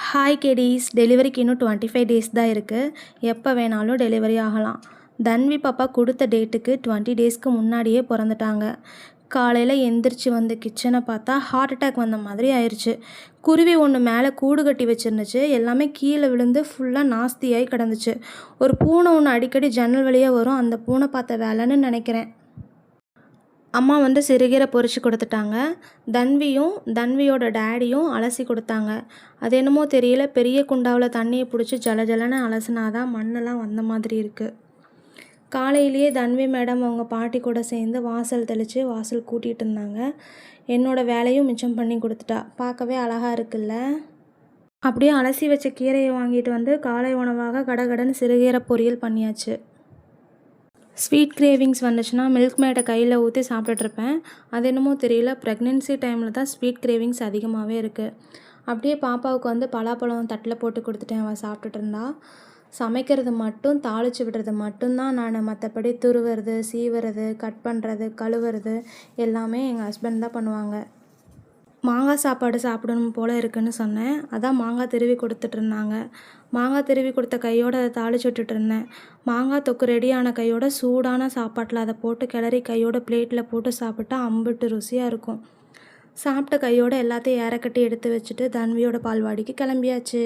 Hi கேடீஸ், டெலிவரிக்கு இன்னும் 25 days தான் இருக்குது. எப்போ வேணாலும் டெலிவரி ஆகலாம். தன்வி பாப்பா கொடுத்த டேட்டுக்கு 20 டேஸ்க்கு முன்னாடியே பிறந்துட்டாங்க. காலையில் எந்திரிச்சு வந்து கிச்சனை பார்த்தா ஹார்ட் அட்டாக் வந்த மாதிரி ஆயிடுச்சு. குருவி ஒன்று மேலே கூடு கட்டி வச்சுருந்துச்சு. எல்லாமே கீழே விழுந்து ஃபுல்லாக நாஸ்தியாகி கிடந்துச்சு. ஒரு பூனை ஒன்று அடிக்கடி ஜன்னல் வழியாக வரும். அந்த பூனை பார்த்த வேலைன்னு நினைக்கிறேன். அம்மா வந்து சிறுகீரை பொரிச்சு கொடுத்துட்டாங்க. தன்வியோட டேடியும் அலசி கொடுத்தாங்க. அது என்னமோ தெரியல, பெரிய குண்டாவில் தண்ணியை பிடிச்சி ஜலஜலன்னு அலசினாதான் மண்ணெல்லாம் வந்த மாதிரி இருக்குது. காலையிலேயே தன்வி மேடம் அவங்க பாட்டி கூட சேர்ந்து வாசல் தெளித்து வாசல் கூட்டிகிட்டு இருந்தாங்க. என்னோடய வேலையும் மிச்சம் பண்ணி கொடுத்துட்டா. பார்க்கவே அழகாக இருக்குல்ல. அப்படியே அலசி வச்ச கீரையை வாங்கிட்டு வந்து காலை உணவாக கடகடன்னு சிறுகீரை பொரியல் பண்ணியாச்சு. ஸ்வீட் கிரேவிங்ஸ் வந்துச்சுன்னா மில்க் மேடை கையில் ஊற்றி சாப்பிட்டுட்ருப்பேன். அது என்னமோ தெரியல, ப்ரெக்னென்சி டைமில் தான் ஸ்வீட் கிரேவிங்ஸ் அதிகமாகவே இருக்குது. அப்படியே பாப்பாவுக்கு வந்து பலாப்பழம் தட்டில் போட்டு கொடுத்துட்டேன். அவள் சாப்பிட்டுட்டு இருந்தா. சமைக்கிறது மட்டும், தாளித்து விடுறது மட்டும்தான் நான். மற்றபடி துருவுறது, சீவுறது, கட் பண்ணுறது, கழுவுறது எல்லாமே எங்கள் ஹஸ்பண்ட் தான் பண்ணுவாங்க. மாங்காய் சாப்பாடு சாப்பிடணும் போல் இருக்குதுன்னு சொன்னேன். அதான் மாங்காய் திருவி கொடுத்துட்ருந்தாங்க. மாங்காய் திருவி கொடுத்த கையோடு அதை தாளிச்சு விட்டுட்டுருந்தேன். மாங்காய் தொக்கு ரெடியான கையோட சூடான சாப்பாட்டில் அதை போட்டு கிளறி கையோட பிளேட்டில் போட்டு சாப்பிட்டா அம்பிட்டு ருசியாக இருக்கும். சாப்பிட்ட கையோடு எல்லாத்தையும் ஏறக்கட்டி எடுத்து வச்சுட்டு தன்வியோட பால்வாடிக்கு கிளம்பியாச்சு.